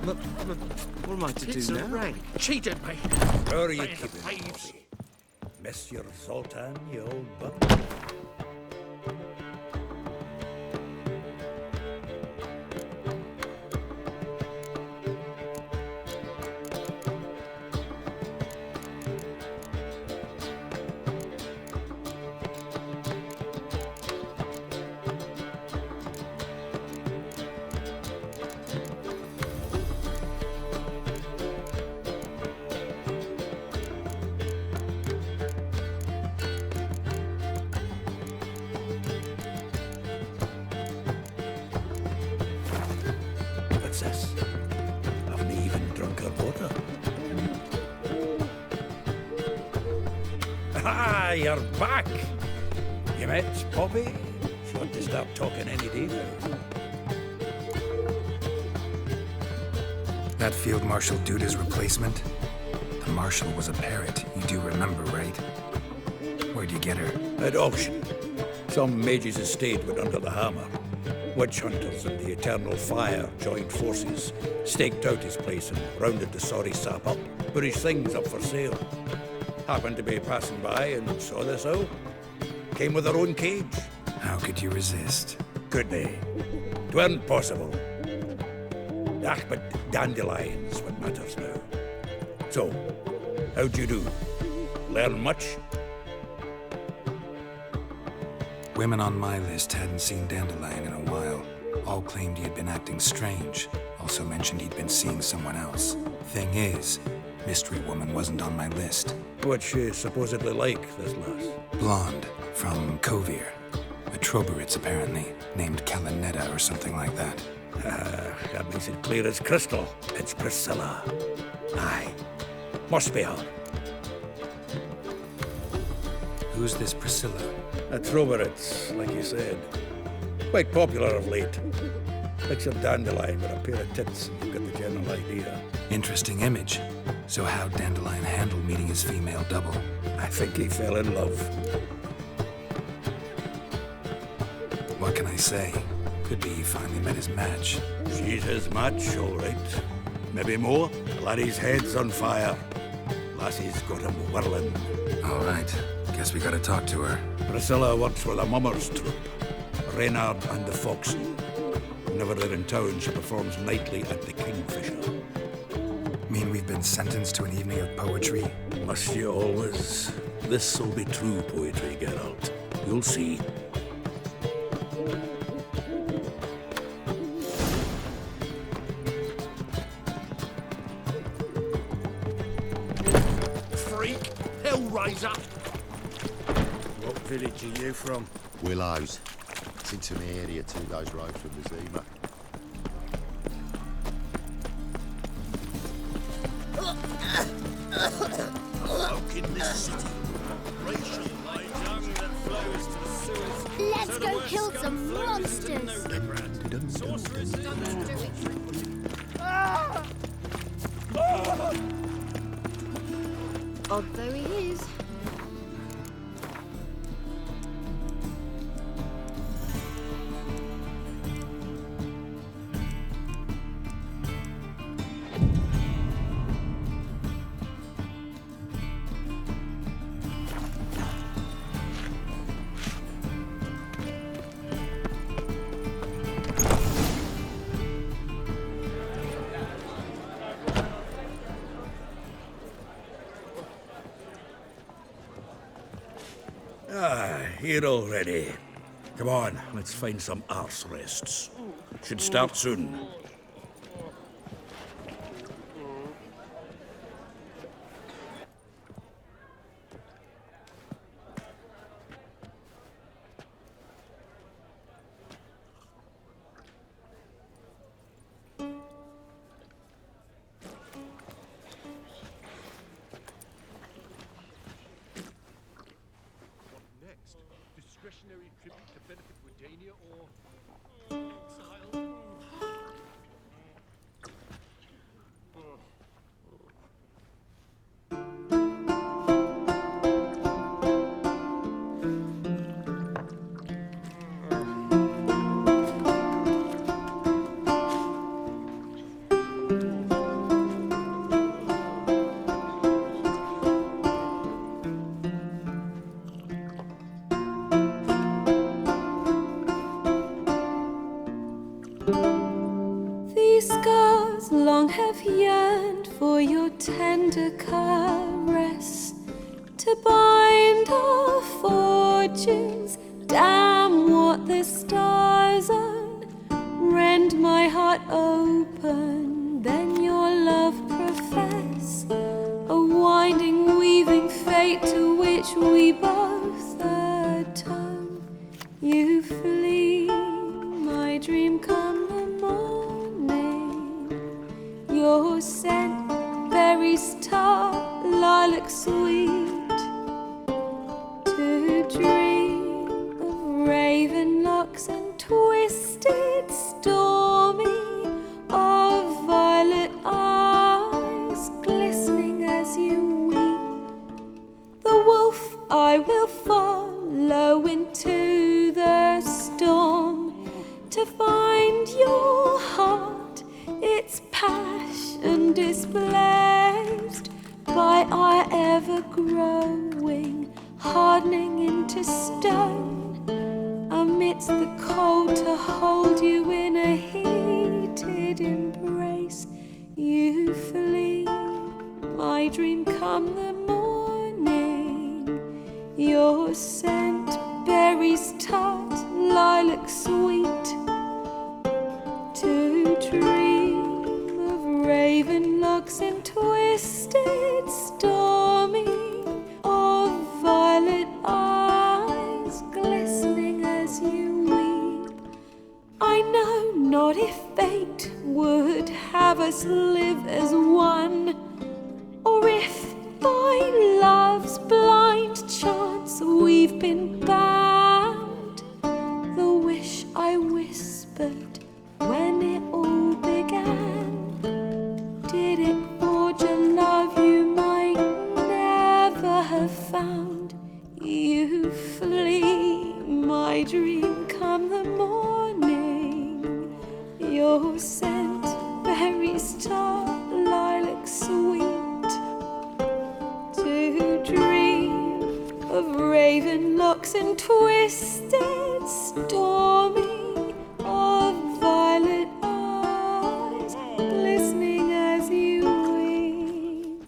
What am I to do now? Rank. Cheated me. How are you Playing the keeping, thieves. Bobby? Miss your Zoltan, you old buck? What's this? Haven't even drunk her water. Ah, you're back! You met Bobby? She ought to start talking any day now. That Field Marshal Duda's replacement? The Marshal was a parrot, you do remember, right? Where'd you get her? At auction. Some mage's estate went under the hammer. Witch hunters and the Eternal Fire joined forces, staked out his place and rounded the sorry sap up, put his things up for sale. Happened to be passing by and saw this out. Came with her own cage. How could you resist? Could they? 'Tweren't possible. Ah, but dandelions what matters now. So, how'd you do? Learn much? Women on my list hadn't seen Dandelion in a while. All claimed he had been acting strange. Also mentioned he'd been seeing someone else. Thing is, Mystery Woman wasn't on my list. What's she supposedly like, this lass? Blonde, from Kovir. A Troberitz, apparently, named Kalanetta or something like that. That makes it clear as crystal. It's Priscilla. Aye. Must be her. Who's this Priscilla? A Troberitz, like you said. Quite popular of late. Picture Dandelion with a pair of tits, and you've got the general idea. Interesting image. So how'd Dandelion handle meeting his female double? I think he fell in love. What can I say? Could be he finally met his match. She's his match, all right. Maybe more. The laddie's head's on fire. Lassie's got him whirling. All right. Guess we gotta talk to her. Priscilla works with a mummers troupe. Reynard and the Foxy. Whenever they're in town, she performs nightly at the Kingfisher. Mean we've been sentenced to an evening of poetry? Must you always? This'll be true poetry, Geralt. You'll see. Freak. Hellraiser. What village are you from? Willows. It's into the area 2 days' ride from the Zima. Folk in this city. Racial tongue that flows to the sewers. Let's go kill some monsters! Sorcerers Odd though he is. Here already. Come on, let's find some arse rests. Should start soon. Discretionary tribute to benefit Redania or exile? long have yearned for your tender caress, to bind our fortunes. Damn what the stars own. Rend my heart open, then your love profess. A winding, weaving fate to which we both atone. You flee, my dream come the morning. Your scent, berries tart, lilac sweet. To dream of raven locks and twisted, stormy, of violet eyes glistening as you weep. The wolf I will follow into the storm, to find your heart, its passion displaced by our ever-growing, hardening into stone. Amidst the cold, to hold you in a heated embrace. You flee, my dream come the morning. Your scent, berries tart, lilac sweet. To dream of raven locks and twisted, stormy, of violet eyes glistening as you weep. I know not if fate would have us live as one, or if by love's blind chance we've been bound. The wish I whispered when it all began, did it forge a love you might never have found? You flee, my dream come the morning. Your scent, berries tart, lilac sweet. To dream of raven locks and twisted, stormy, of violet eyes glistening as you weep.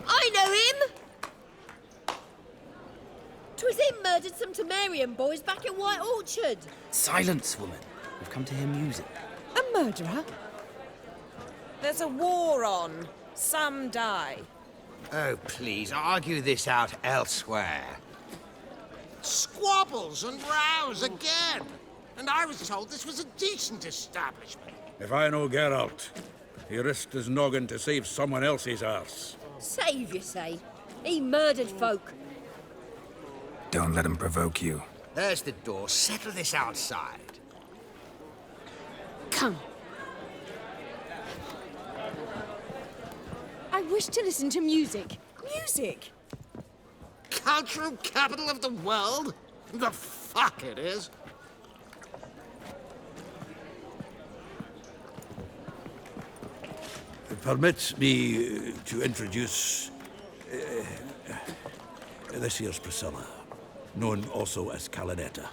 I know him! 'Twas him murdered some Temerian boys back at White Orchard. Silence, woman. We've come to hear music. A murderer? There's a war on. Some die. Oh, please, argue this out elsewhere. Squabbles and rows again. And I was told this was a decent establishment. If I know Geralt, he risked his noggin to save someone else's arse. Save, you say? He murdered folk. Don't let him provoke you. There's the door. Settle this outside. Come. I wish to listen to music. Music! Cultural capital of the world? The fuck it is. Permit me to introduce this here's Priscilla, known also as Calinetta,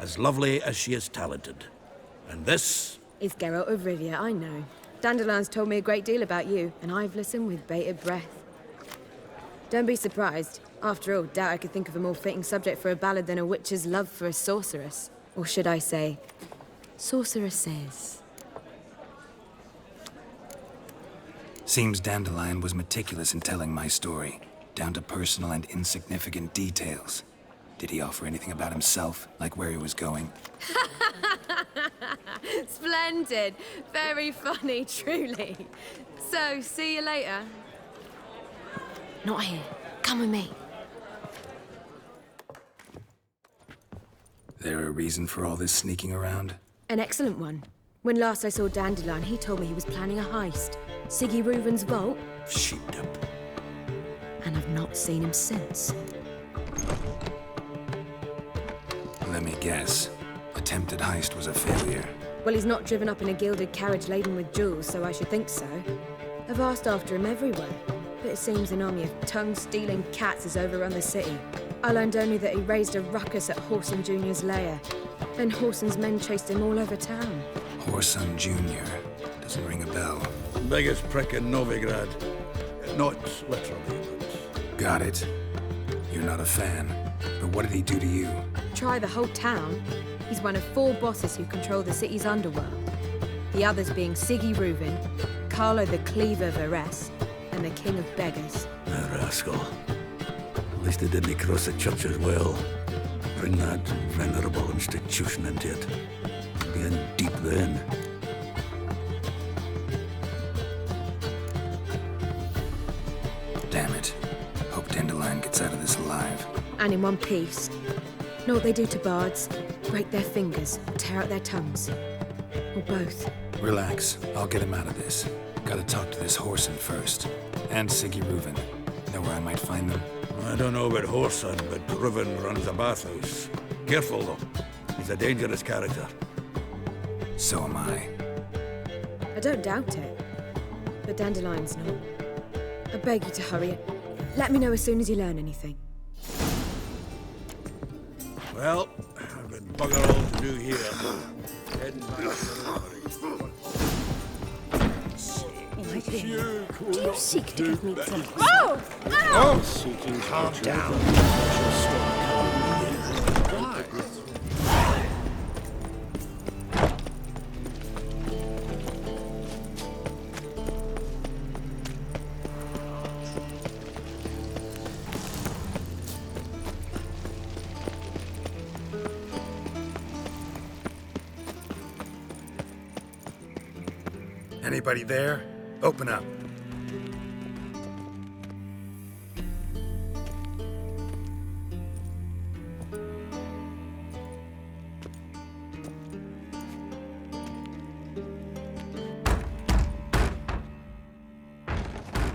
as lovely as she is talented. And this is Geralt of Rivia, I know. Dandelion's told me a great deal about you, and I've listened with bated breath. Don't be surprised. After all, doubt I could think of a more fitting subject for a ballad than a witch's love for a sorceress. Or should I say, sorceresses. Seems Dandelion was meticulous in telling my story, down to personal and insignificant details. Did he offer anything about himself, like where he was going? Splendid. Very funny, truly. So, see you later. Not here. Come with me. There a reason for all this sneaking around? An excellent one. When last I saw Dandelion, he told me he was planning a heist. Siggy Reuven's vault. Sheeped up. And I've not seen him since. Let me guess. Attempted heist was a failure. Well, he's not driven up in a gilded carriage laden with jewels, so I should think so. I've asked after him everywhere, but it seems an army of tongue-stealing cats has overrun the city. I learned only that he raised a ruckus at Whoreson Jr.'s lair. Then Whoreson's men chased him all over town. Whoreson Jr. Doesn't ring a bell. Biggest prick in Novigrad. Not literally, but... Got it. You're not a fan. But what did he do to you? Try the whole town. He's one of 4 bosses who control the city's underworld. The others being Siggy Reuven, Carlo the Cleaver of Varese, and the King of Beggars. A rascal. At least they didn't cross the church as well. Bring that venerable institution into it. Be in deep then. Damn it. Hope Dandelion gets out of this alive. And in one piece. Know what they do to bards? Break their fingers, tear out their tongues. Or both. Relax. I'll get him out of this. Gotta talk to this Whoreson first. And Siggy Reuven. Know where I might find them? I don't know about Whoreson, but Reuven runs a bathhouse. Careful, though. He's a dangerous character. So am I. I don't doubt it. But Dandelion's not. I beg you to hurry. Let me know as soon as you learn anything. Well, I've got bugger all to do here. Heading back to the armory. Do you seek to give me trouble? Oh! Ow! Seeking Calm down. Anybody there? Open up.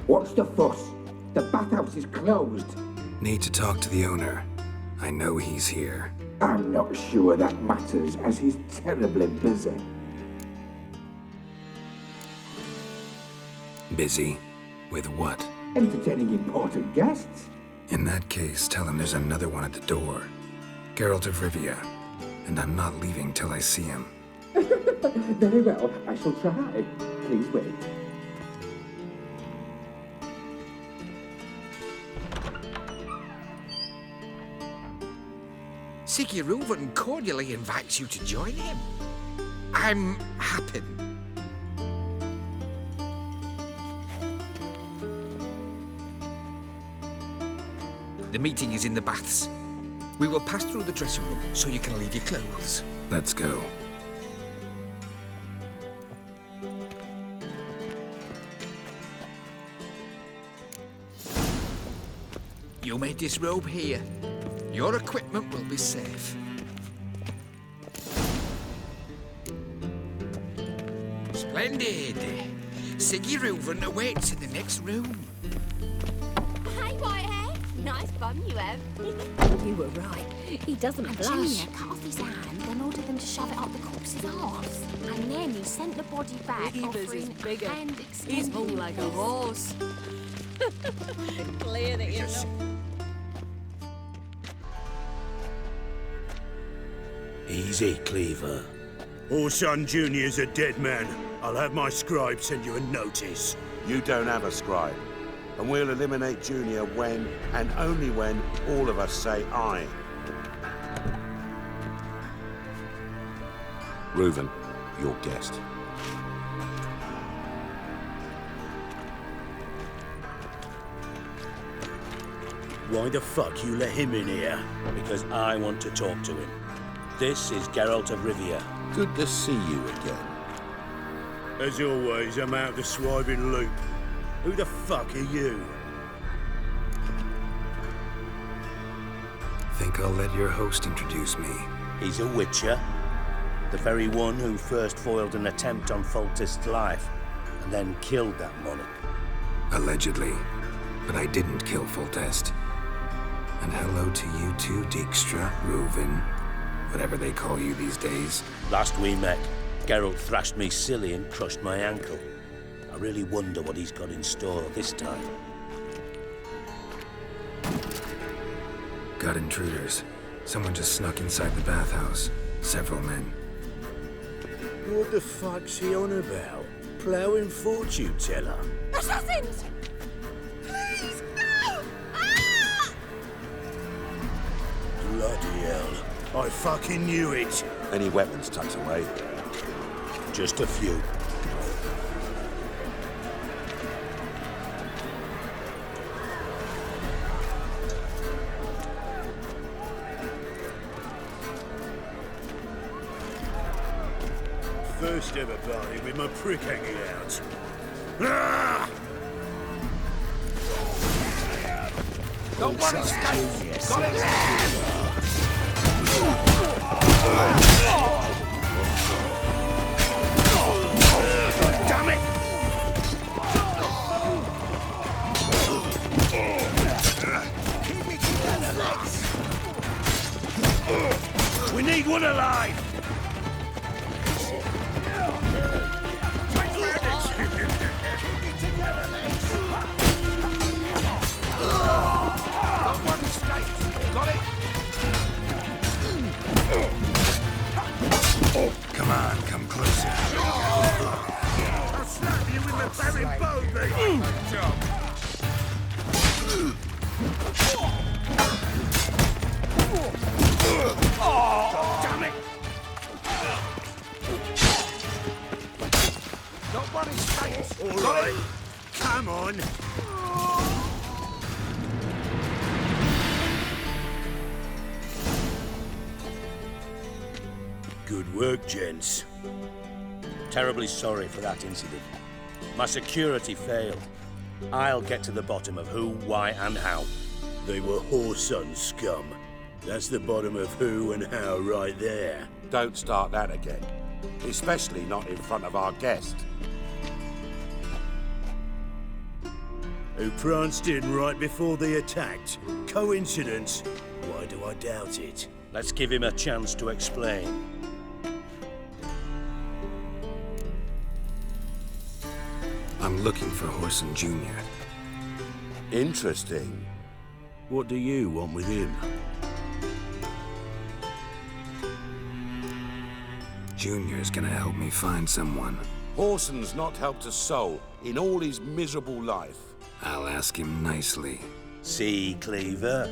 What's the fuss? The bathhouse is closed. Need to talk to the owner. I know he's here. I'm not sure that matters, as he's terribly busy. Busy? With what? Entertaining important guests. In that case, tell him there's another one at the door. Geralt of Rivia. And I'm not leaving till I see him. Very well, I shall try. Please wait. Siggy Reuven cordially invites you to join him. I'm happy. The meeting is in the baths. We will pass through the dressing room so you can leave your clothes. Let's go. You may disrobe here. Your equipment will be safe. Splendid. Siggy Reuven awaits in the next room. Hey, Whitehair. Nice bum you have. You were right. He doesn't And blush. Junior cut off his hand, then ordered them to shove it up the corpse's arse. And then he sent the body back, offering bigger. hand He's more extended like a kiss. horse. Clear that you're not. Easy, Cleaver. Whoreson Jr.'s a dead man. I'll have my scribe send you a notice. You don't have a scribe. And we'll eliminate Junior when, and only when, all of us say aye. Reuven, your guest. Why the fuck you let him in here? Because I want to talk to him. This is Geralt of Rivia. Good to see you again. As always, I'm out the swiving loop. Who the fuck are you? Think I'll let your host introduce me. He's a witcher. The very one who first foiled an attempt on Foltest's life, and then killed that monarch. Allegedly. But I didn't kill Foltest. And hello to you too, Dijkstra, Reuven, whatever they call you these days. Last we met, Geralt thrashed me silly and crushed my ankle. I really wonder what he's got in store this time. Got intruders. Someone just snuck inside the bathhouse. Several men. What the fuck's he on about? Ploughing fortune teller? Assassins! Please, no! Ah! Bloody hell. I fucking knew it. Any weapons tucked away? Just a few. First ever party with my prick hanging out. Ah! Don't worry, Skate! Got it! Damn it! Keep it together, lads! We need one alive! Come on, come closer. I'll slap you with the very bone, mate! Good job. Damn it! Don't worry, Skate! All right, come on. Good work, gents. Terribly sorry for that incident. My security failed. I'll get to the bottom of who, why, and how. They were whoreson scum. That's the bottom of who and how right there. Don't start that again. Especially not in front of our guest. Who pranced in right before they attacked. Coincidence? Why do I doubt it? Let's give him a chance to explain. I'm looking for Whoreson Jr. Interesting. What do you want with him? Junior's gonna help me find someone. Whoreson's not helped a soul in all his miserable life. I'll ask him nicely. See, Cleaver?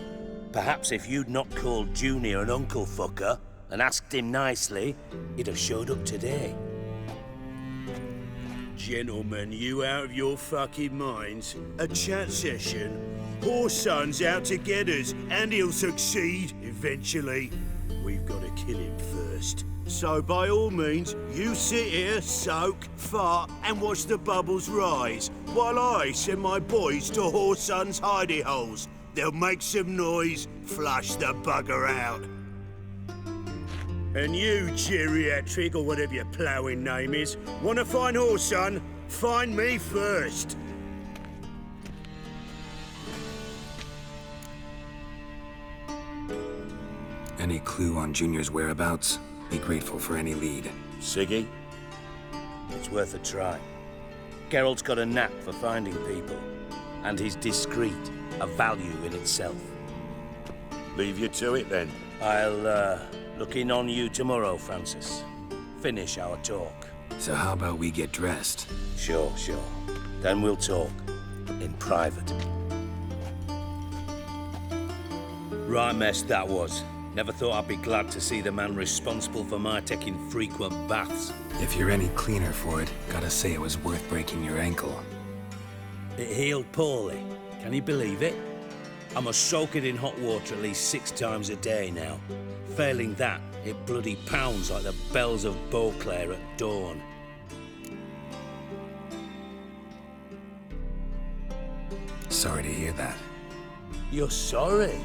Perhaps if you'd not called Junior an uncle fucker and asked him nicely, he'd have showed up today. Gentlemen, you out of your fucking minds? A chat session? Whoreson's out to get us, and he'll succeed eventually. We've got to kill him first. So by all means, you sit here, soak, fart, and watch the bubbles rise, while I send my boys to Whoreson's hidey holes. They'll make some noise, flush the bugger out. And you, geriatric, or whatever your ploughing name is, want to find Whoreson? Find me first. Any clue on Junior's whereabouts? Be grateful for any lead. Siggy? It's worth a try. Geralt's got a knack for finding people, and he's discreet, a value in itself. Leave you to it, then. I'll, look in on you tomorrow, Francis. Finish our talk. So how about we get dressed? Sure. Then we'll talk. In private. Right mess that was. Never thought I'd be glad to see the man responsible for my taking frequent baths. If you're any cleaner for it, gotta say it was worth breaking your ankle. It healed poorly. Can you believe it? I must soak it in hot water at least 6 times a day now. Failing that, It bloody pounds like the bells of Beauclair at dawn. Sorry to hear that. You're sorry?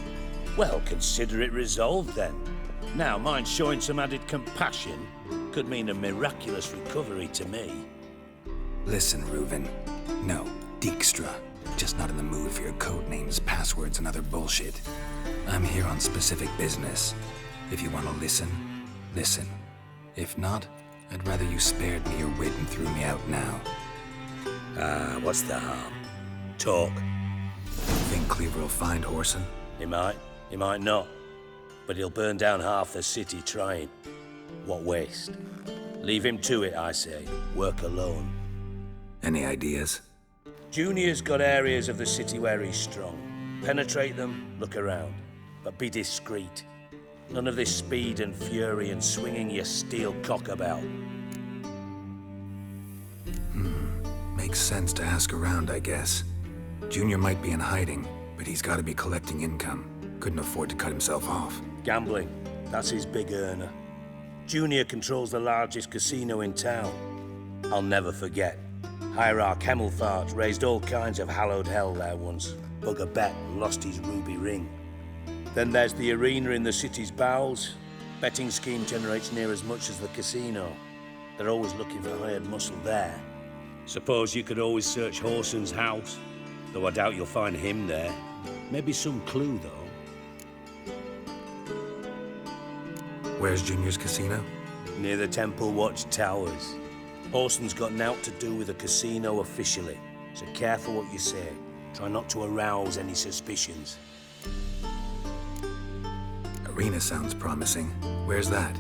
Well, consider it resolved then. Now, mind showing some added compassion could mean a miraculous recovery to me. Listen, Reuven. No, Dijkstra. Just not in the mood for your code names, passwords, and other bullshit. I'm here on specific business. If you want to listen, listen. If not, I'd rather you spared me your wit and threw me out now. What's the harm? Talk. Think Cleaver will find Whoreson? He might not. But he'll burn down half the city trying. What waste? Leave him to it, I say. Work alone. Any ideas? Junior's got areas of the city where he's strong. Penetrate them, look around. But be discreet. None of this speed and fury and swinging your steel cock about. Makes sense to ask around, I guess. Junior might be in hiding, but he's got to be collecting income. Couldn't afford to cut himself off. Gambling. That's his big earner. Junior controls the largest casino in town. I'll never forget. Hierarch Hemmelfart raised all kinds of hallowed hell there once. Bug a bet and lost his ruby ring. Then there's the arena in the city's bowels. Betting scheme generates near as much as the casino. They're always looking for hired muscle there. Suppose you could always search Whoreson's house. Though I doubt you'll find him there. Maybe some clue, though. Where's Junior's casino? Near the Temple Watch Towers. Whoreson's got naught to do with the casino officially, so careful what you say. Try not to arouse any suspicions. Arena sounds promising. Where's that?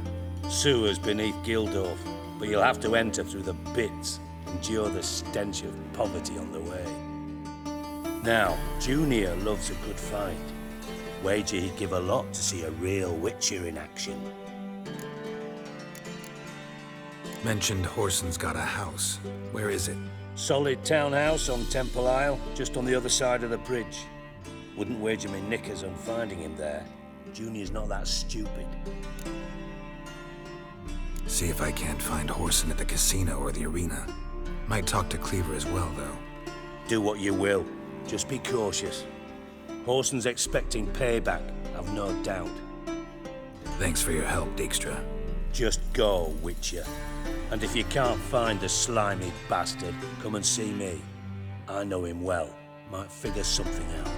Sewers beneath Gildorf, but you'll have to enter through the bits, endure the stench of poverty on the way. Now, Junior loves a good fight. Wager he'd give a lot to see a real Witcher in action. Mentioned Whoreson's got a house. Where is it? Solid townhouse on Temple Isle, just on the other side of the bridge. Wouldn't wager me knickers on finding him there. Junior's not that stupid. See if I can't find Whoreson at the casino or the arena. Might talk to Cleaver as well, though. Do what you will. Just be cautious. Whoreson's expecting payback, I've no doubt. Thanks for your help, Dijkstra. Just go, Witcher. And if you can't find the slimy bastard, come and see me. I know him well. Might figure something out.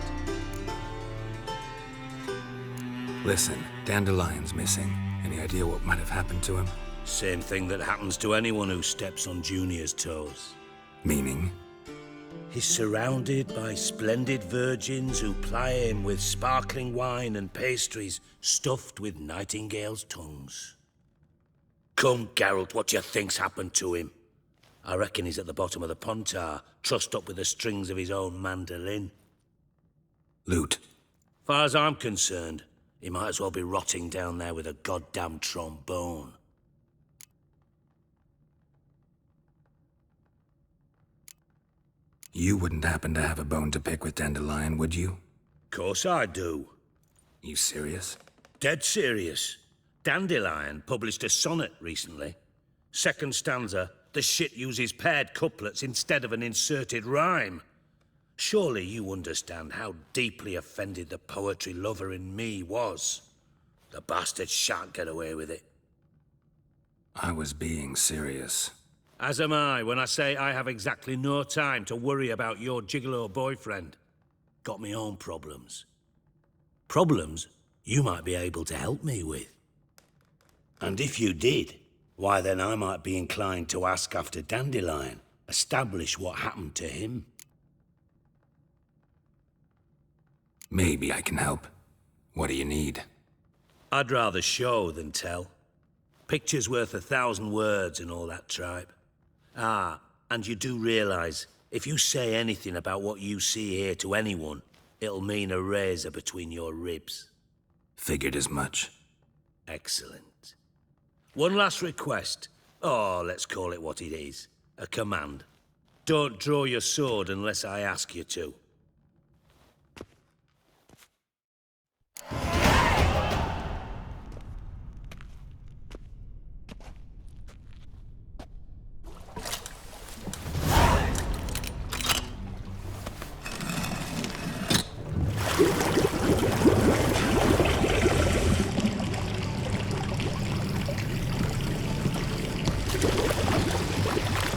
Listen, Dandelion's missing. Any idea what might have happened to him? Same thing that happens to anyone who steps on Junior's toes. Meaning? He's surrounded by splendid virgins who ply him with sparkling wine and pastries stuffed with nightingales' tongues. Come, Geralt, what do you think's happened to him? I reckon he's at the bottom of the Pontar, trussed up with the strings of his own mandolin. Loot. Far as I'm concerned, he might as well be rotting down there with a goddamn trombone. You wouldn't happen to have a bone to pick with Dandelion, would you? Course I do. You serious? Dead serious. Dandelion published a sonnet recently. Second stanza, the shit uses paired couplets instead of an inserted rhyme. Surely you understand how deeply offended the poetry lover in me was. The bastard shan't get away with it. I was being serious. As am I when I say I have exactly no time to worry about your gigolo boyfriend. Got me own problems. Problems you might be able to help me with. And if you did, why then I might be inclined to ask after Dandelion, establish what happened to him. Maybe I can help. What do you need? I'd rather show than tell. Picture's worth 1,000 words and all that tripe. Ah, and you do realize, if you say anything about what you see here to anyone, it'll mean a razor between your ribs. Figured as much. Excellent. One last request. Oh, let's call it what it is. A command. Don't draw your sword unless I ask you to.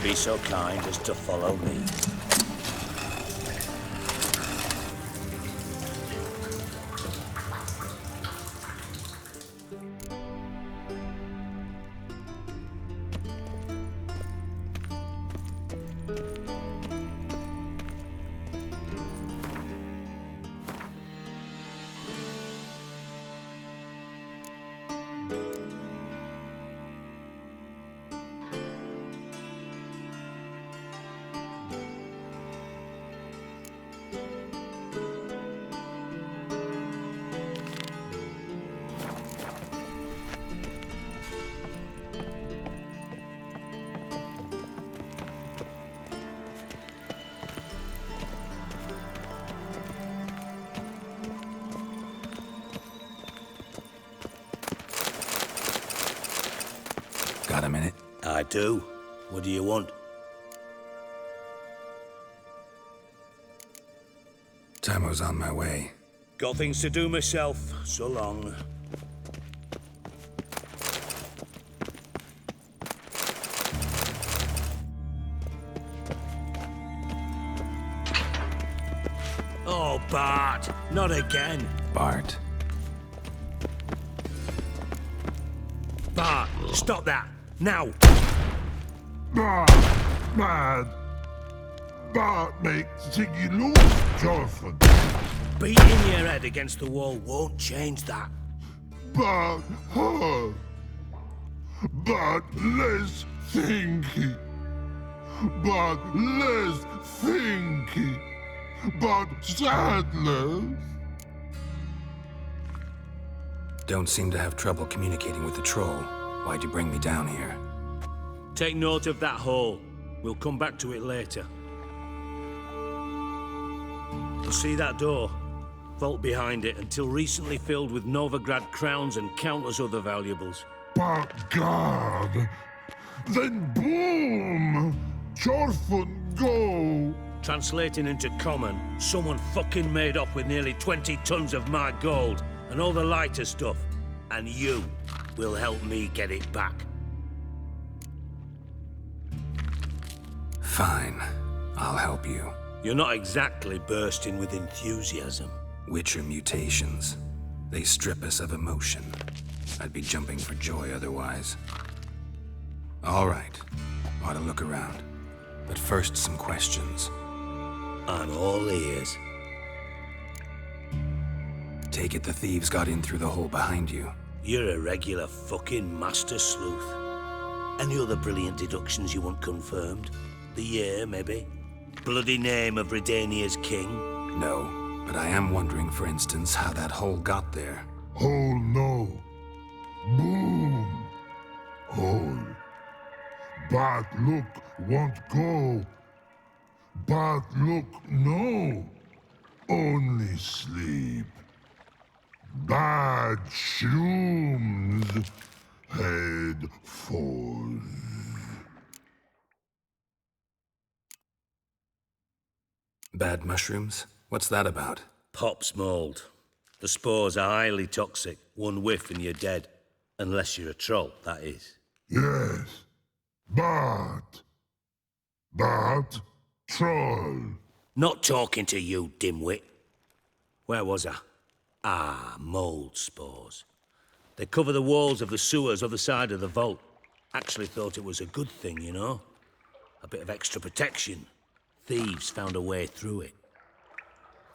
Be so kind as to follow me. Got a minute? I do. What do you want? Tamo's on my way. Got things to do myself. So long. Oh, Bart! Not again! Bart. Bart, stop that! Now! Man! Bart makes Ziggy lose, Jorfin. Beating your head against the wall won't change that. Bart, her. Bart, less thinky. Bart, less thinky. Bart, sadness. Don't seem to have trouble communicating with the troll. Why'd you bring me down here? Take note of that hole. We'll come back to it later. You see that door? Vault behind it, until recently filled with Novigrad crowns and countless other valuables. But God! Then boom! Jorfin, go! Translating into common, someone fucking made off with nearly 20 tons of my gold and all the lighter stuff. And you will help me get it back. Fine. I'll help you. You're not exactly bursting with enthusiasm. Witcher mutations. They strip us of emotion. I'd be jumping for joy otherwise. All right. Ought to look around. But first, some questions. I'm all ears. Take it the thieves got in through the hole behind you. You're a regular fucking master sleuth. Any other brilliant deductions you want confirmed? The year, maybe? Bloody name of Redania's king? No, but I am wondering, for instance, how that hole got there. Hole no. Boom. Hole. But look, won't go. But look, no. Only sleep. Bad shrooms. Head falls. Bad mushrooms? What's that about? Pop's mold. The spores are highly toxic. One whiff and you're dead. Unless you're a troll, that is. Yes. But troll. Not talking to you, dimwit. Where was I? Ah, mold spores. They cover the walls of the sewers other side of the vault. Actually thought it was a good thing, you know? A bit of extra protection. Thieves found a way through it.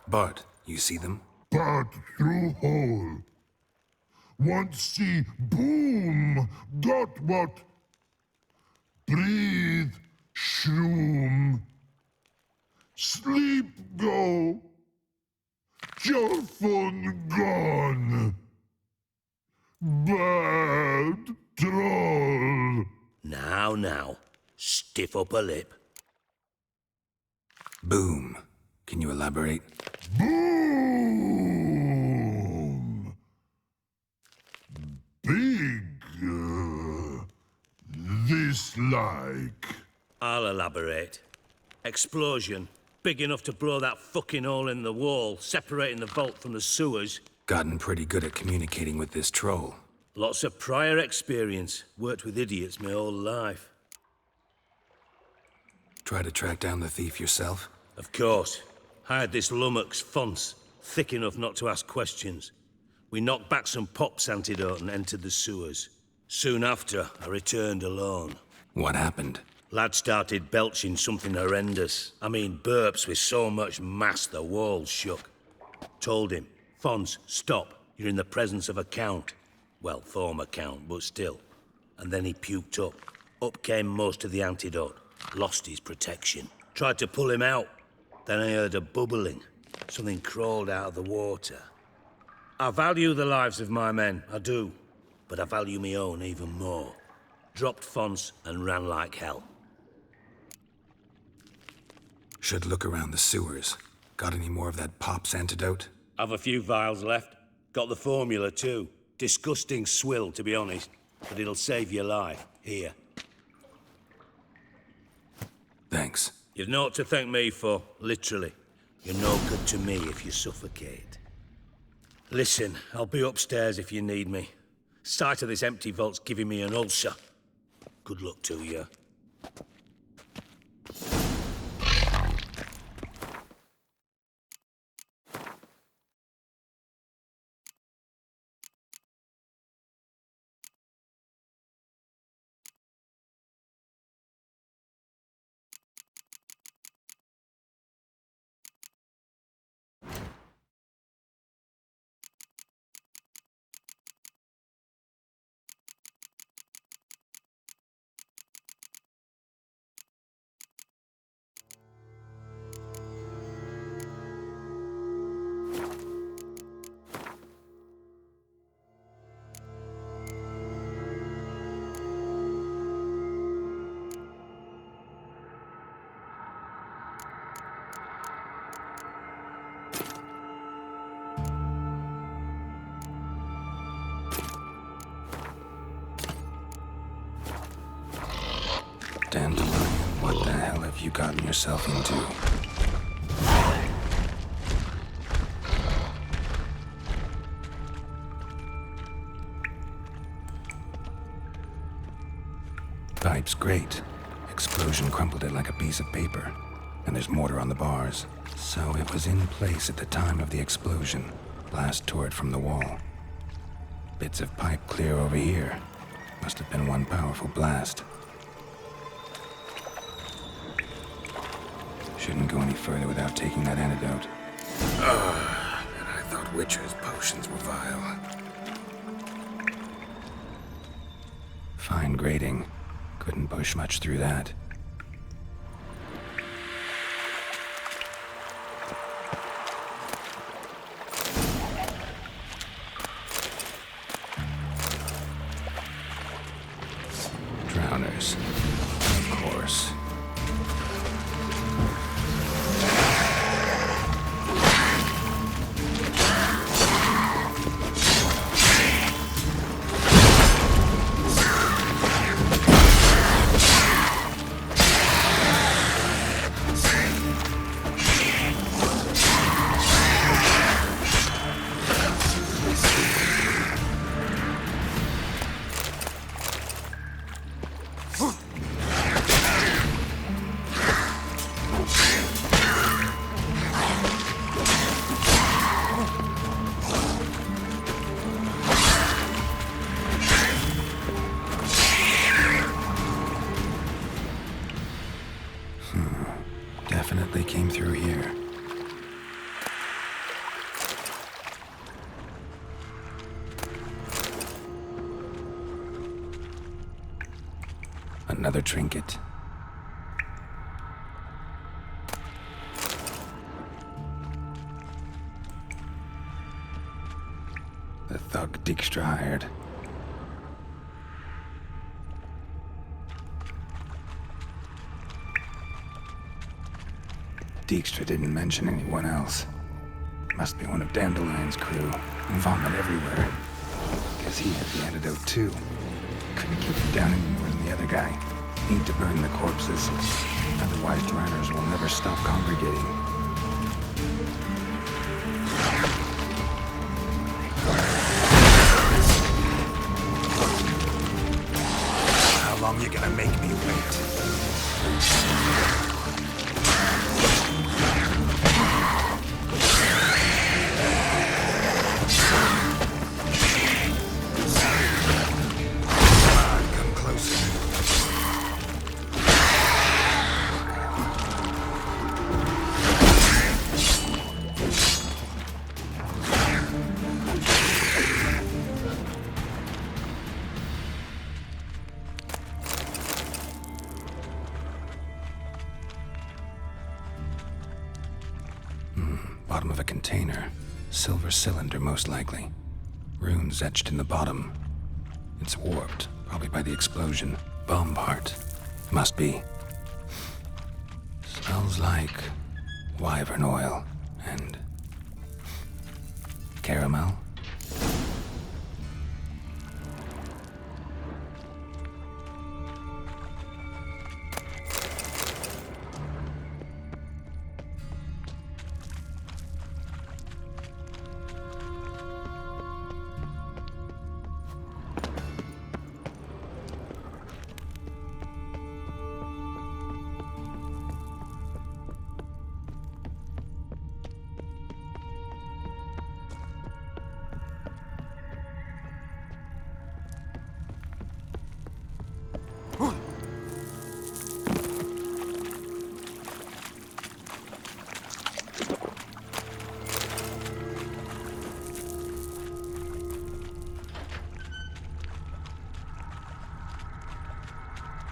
Bart, you see them? But through hole. Want see boom. Got what? Breathe. Shroom. Sleep go. Jorfin gone. Bad troll. Now. Stiff upper lip. Boom. Can you elaborate? Boom. Big. This like. I'll elaborate. Explosion. Big enough to blow that fucking hole in the wall, separating the vault from the sewers. Gotten pretty good at communicating with this troll. Lots of prior experience. Worked with idiots my whole life. Try to track down the thief yourself? Of course. Hired this lummox, Fons, thick enough not to ask questions. We knocked back some pop's antidote and entered the sewers. Soon after, I returned alone. What happened? Lad started belching something horrendous. I mean, burps with so much mass the walls shook. Told him, Fons, stop. You're in the presence of a count. Well, former count, but still. And then he puked up. Up came most of the antidote. Lost his protection. Tried to pull him out. Then I heard a bubbling. Something crawled out of the water. I value the lives of my men, I do. But I value my own even more. Dropped Fons and ran like hell. Should look around the sewers. Got any more of that pop's antidote? I've a few vials left. Got the formula too. Disgusting swill, to be honest. But it'll save your life. Here. Thanks. You've naught to thank me for, literally. You're no good to me if you suffocate. Listen, I'll be upstairs if you need me. Sight of this empty vault's giving me an ulcer. Good luck to you. Dandelion, what the hell have you gotten yourself into? Pipe's great. Explosion crumpled it like a piece of paper. And there's mortar on the bars. So it was in place at the time of the explosion. Blast tore it from the wall. Bits of pipe clear over here. Must have been one powerful blast. Shouldn't go any further without taking that antidote. And I thought Witcher's potions were vile. Fine grading. Couldn't push much through that. Drowners. Of course. Definitely came through here. Another trinket. The thug Dijkstra hired. Dijkstra didn't mention anyone else. Must be one of Dandelion's crew. Vomit everywhere. Guess he had the antidote too. Couldn't keep him down any more than the other guy. Need to burn the corpses. Otherwise drowners will never stop congregating. long you gonna make me wait? Come closer. Bottom of a container. Silver cylinder, most likely. Runes etched in the bottom. It's warped, probably by the explosion. Bomb part. Must be. Smells like wyvern oil and caramel.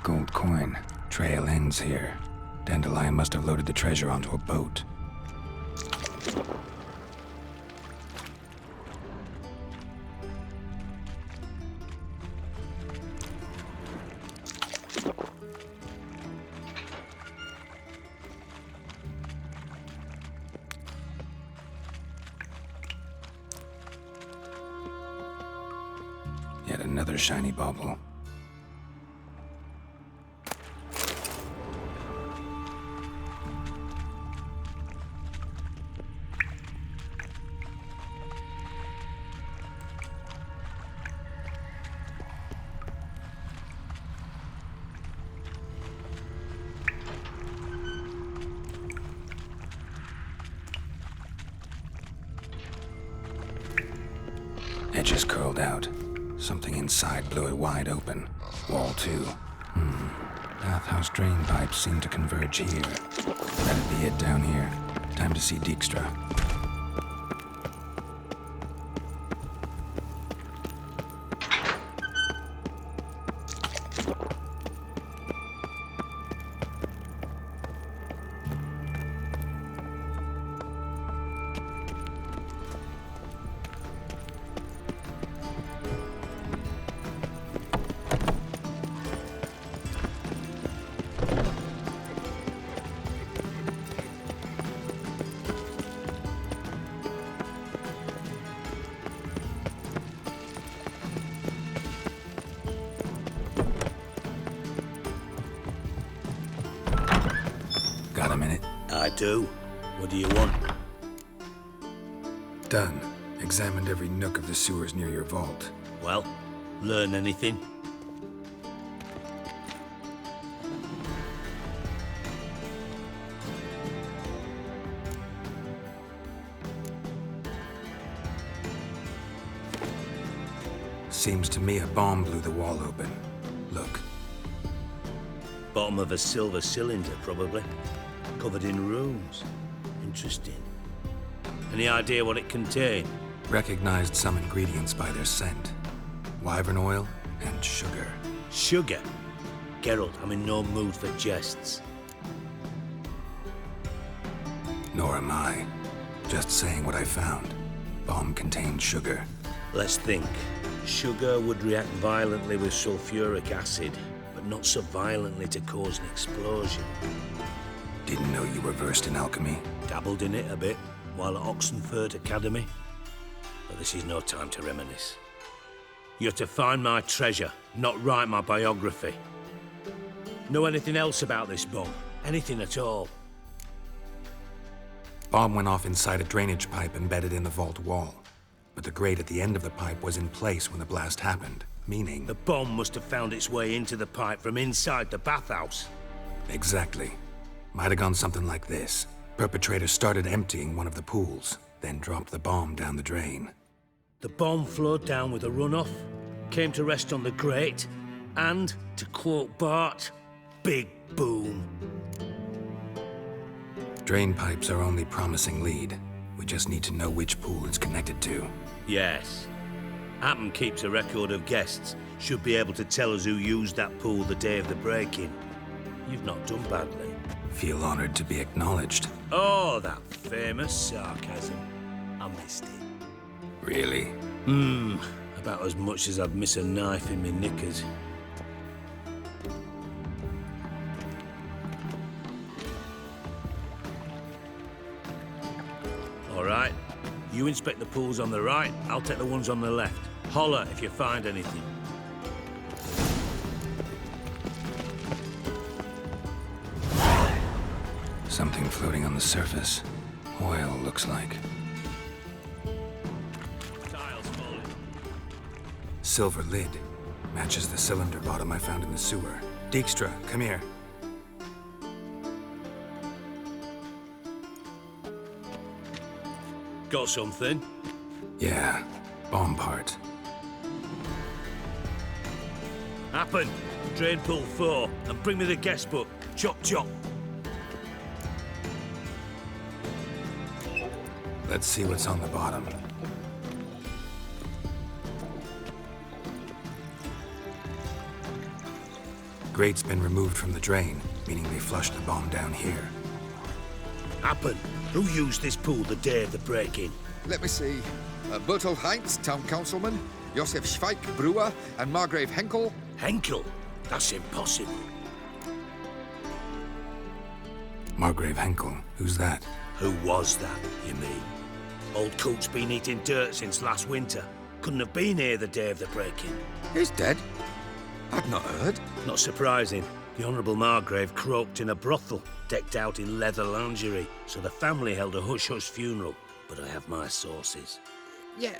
Gold coin. Trail ends here. Dandelion must have loaded the treasure onto a boat. Yet another shiny bauble. Edges curled out. Something inside blew it wide open. Wall 2. Bathhouse drain pipes seem to converge here. That'd be it down here. Time to see Dijkstra. Got a minute? I do. What do you want? Done. Examined every nook of the sewers near your vault. Well, learn anything? Seems to me a bomb blew the wall open. Look. Bottom of a silver cylinder, probably. Covered in runes. Interesting. Any idea what it contained? Recognized some ingredients by their scent. Wyvern oil and sugar. Sugar? Geralt, I'm in no mood for jests. Nor am I. Just saying what I found. Bomb contained sugar. Let's think. Sugar would react violently with sulfuric acid, but not so violently to cause an explosion. Didn't know you were versed in alchemy. Dabbled in it a bit while at Oxenford Academy. But this is no time to reminisce. You're to find my treasure, not write my biography. Know anything else about this bomb? Anything at all? Bomb went off inside a drainage pipe embedded in the vault wall. But the grate at the end of the pipe was in place when the blast happened. Meaning? The bomb must have found its way into the pipe from inside the bathhouse. Exactly. Might have gone something like this. Perpetrator started emptying one of the pools, then dropped the bomb down the drain. The bomb flowed down with a runoff, came to rest on the grate, and, to quote Bart, big boom. Drain pipes are only promising lead. We just need to know which pool it's connected to. Yes. Hammond keeps a record of guests. Should be able to tell us who used that pool the day of the break-in. You've not done badly. Feel honored to be acknowledged. Oh, that famous sarcasm. I missed it. Really? About as much as I'd miss a knife in my knickers. All right. You inspect the pools on the right, I'll take the ones on the left. Holler if you find anything. Something floating on the surface. Oil, looks like. Tiles falling. Silver lid. Matches the cylinder bottom I found in the sewer. Dijkstra, come here. Got something? Yeah, bomb part. Happen. Drain pool 4, and bring me the guest book. Chop chop. Let's see what's on the bottom. Grate's been removed from the drain, meaning they flushed the bomb down here. Happen. Who used this pool the day of the break-in? Let me see. Berthold Heinz, town councilman, Josef Schweik, brewer, and Margrave Henkel. Henkel? That's impossible. Margrave Henkel? Who's that? Who was that, you mean? Old coot's been eating dirt since last winter. Couldn't have been here the day of the break-in. He's dead? I'd not heard. Not surprising. The Honourable Margrave croaked in a brothel, decked out in leather lingerie, so the family held a hush-hush funeral. But I have my sources. Yeah,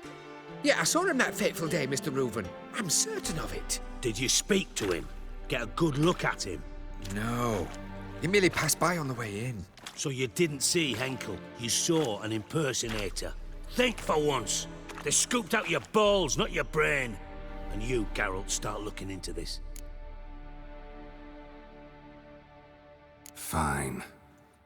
I saw him that fateful day, Mr. Reuven. I'm certain of it. Did you speak to him? Get a good look at him? No. He merely passed by on the way in. So you didn't see Henkel. You saw an impersonator. Think for once. They scooped out your balls, not your brain. And you, Geralt, start looking into this. Fine.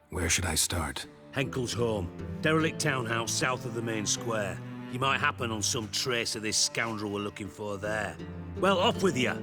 Where should I start? Henkel's home. Derelict townhouse south of the main square. You might happen on some trace of this scoundrel we're looking for there. Well, off with you.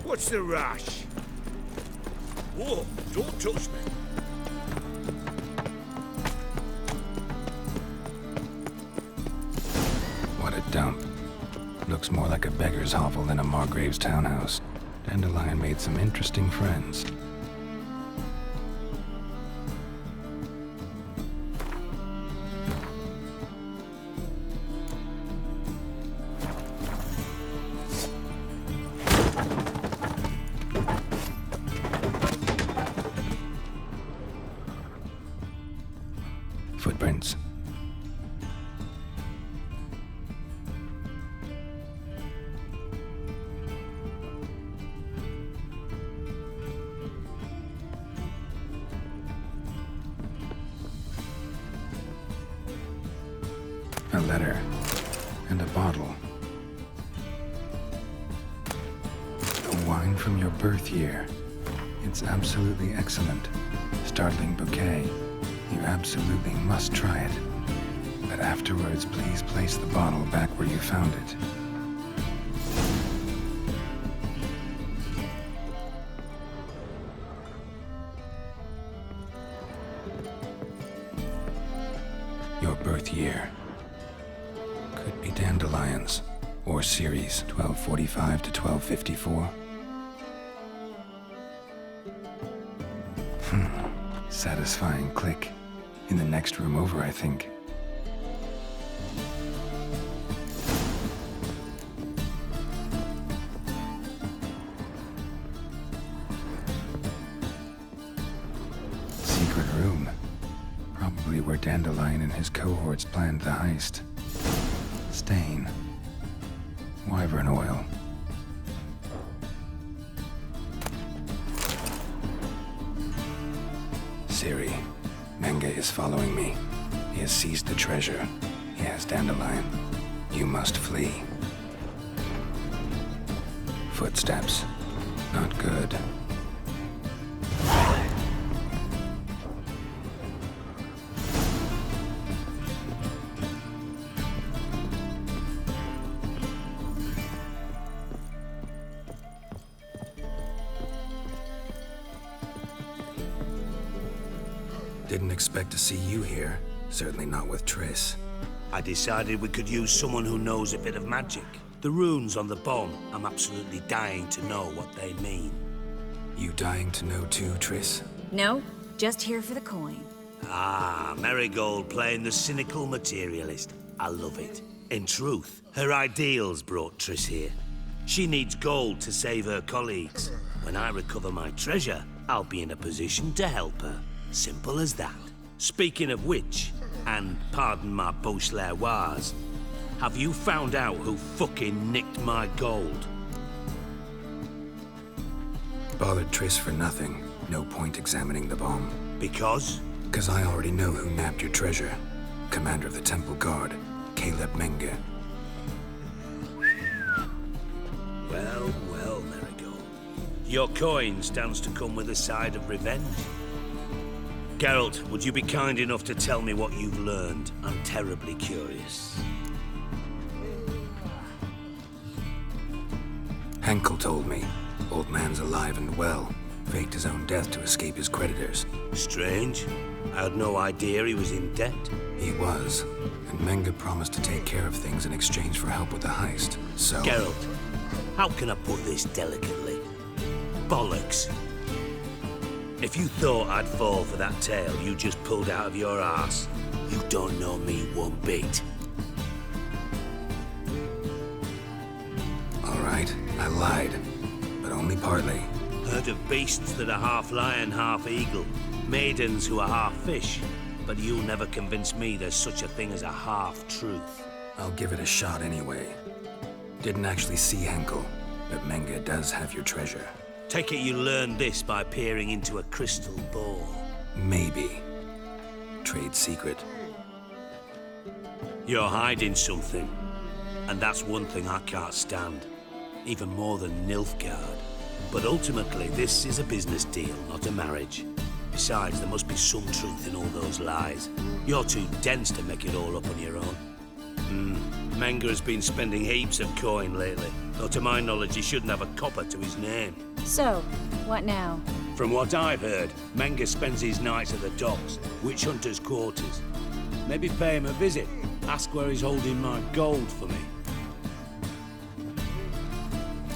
What's the rush? Whoa, don't touch me. What a dump. Looks more like a beggar's hovel than a Margrave's townhouse. Dandelion made some interesting friends. Footprints. A letter. And a bottle. A wine from your birth year. It's absolutely excellent. Startling bouquet. You absolutely must try it. But afterwards, please place the bottle back where you found it. Your birth year. Could be dandelions. Or series 1245 to 1254. Satisfying click. In the next room over, I think. Secret room. Probably where Dandelion and his cohorts planned the heist. Stain. Wyvern oil. Ciri, Menge is following me. He has seized the treasure. He has Dandelion. You must flee. Footsteps. Not good. Didn't expect to see you here. Certainly not with Triss. I decided we could use someone who knows a bit of magic. The runes on the bomb, I'm absolutely dying to know what they mean. You dying to know too, Triss? No, just here for the coin. Ah, Marigold playing the cynical materialist. I love it. In truth, her ideals brought Triss here. She needs gold to save her colleagues. When I recover my treasure, I'll be in a position to help her. Simple as that. Speaking of which, and pardon my Beauclervoise, have you found out who fucking nicked my gold? Bothered Triss for nothing. No point examining the bomb. Because? Because I already know who nabbed your treasure. Commander of the Temple Guard, Caleb Menge. Well, well, Marigold. Your coin stands to come with a side of revenge. Geralt, would you be kind enough to tell me what you've learned? I'm terribly curious. Henkel told me. Old man's alive and well. Faked his own death to escape his creditors. Strange. I had no idea he was in debt. He was. And Menge promised to take care of things in exchange for help with the heist. So... Geralt, how can I put this delicately? Bollocks. If you thought I'd fall for that tale you just pulled out of your arse, you don't know me one bit. All right, I lied. But only partly. Heard of beasts that are half lion, half eagle. Maidens who are half fish. But you'll never convince me there's such a thing as a half-truth. I'll give it a shot anyway. Didn't actually see Henkel, but Menge does have your treasure. Take it you learned this by peering into a crystal ball. Maybe. Trade secret. You're hiding something. And that's one thing I can't stand. Even more than Nilfgaard. But ultimately, this is a business deal, not a marriage. Besides, there must be some truth in all those lies. You're too dense to make it all up on your own. Menge has been spending heaps of coin lately. Though to my knowledge, he shouldn't have a copper to his name. So, what now? From what I've heard, Menge spends his nights at the docks, witch hunters' quarters. Maybe pay him a visit. Ask where he's holding my gold for me.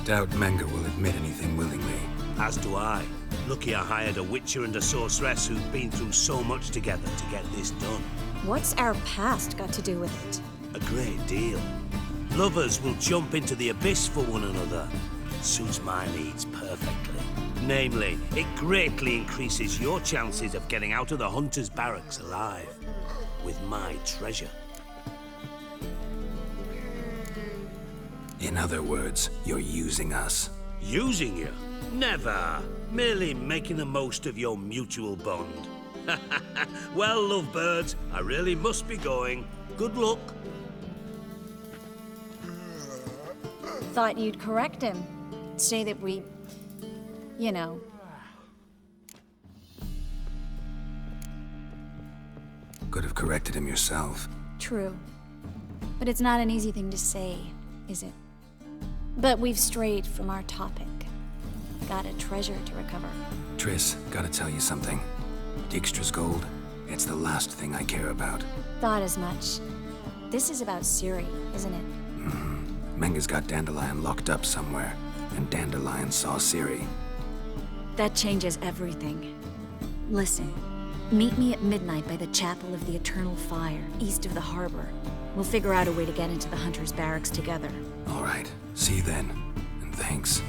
Doubt Menge will admit anything willingly. As do I. Lucky I hired a witcher and a sorceress who've been through so much together to get this done. What's our past got to do with it? A great deal. Lovers will jump into the abyss for one another. Suits my needs perfectly. Namely, it greatly increases your chances of getting out of the hunter's barracks alive. With my treasure. In other words, you're using us. Using you? Never. Merely making the most of your mutual bond. Well, lovebirds, I really must be going. Good luck. Thought you'd correct him. Say that we... you know. Could have corrected him yourself. True. But it's not an easy thing to say, is it? But we've strayed from our topic. Got a treasure to recover. Triss, gotta tell you something. Dijkstra's gold, it's the last thing I care about. Thought as much. This is about Ciri, isn't it? Menga's got Dandelion locked up somewhere, and Dandelion saw Ciri. That changes everything. Listen, meet me at midnight by the Chapel of the Eternal Fire, east of the harbor. We'll figure out a way to get into the Hunter's barracks together. All right, see you then, and thanks.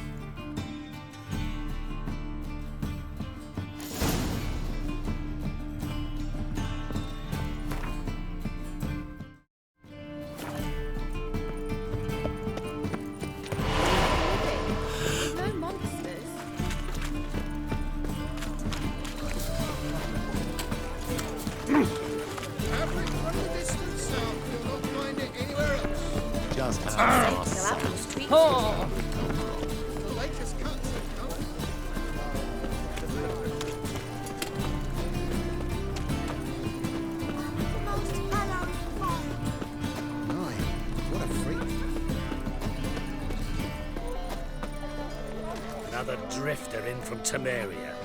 Another drifter in from Temeria.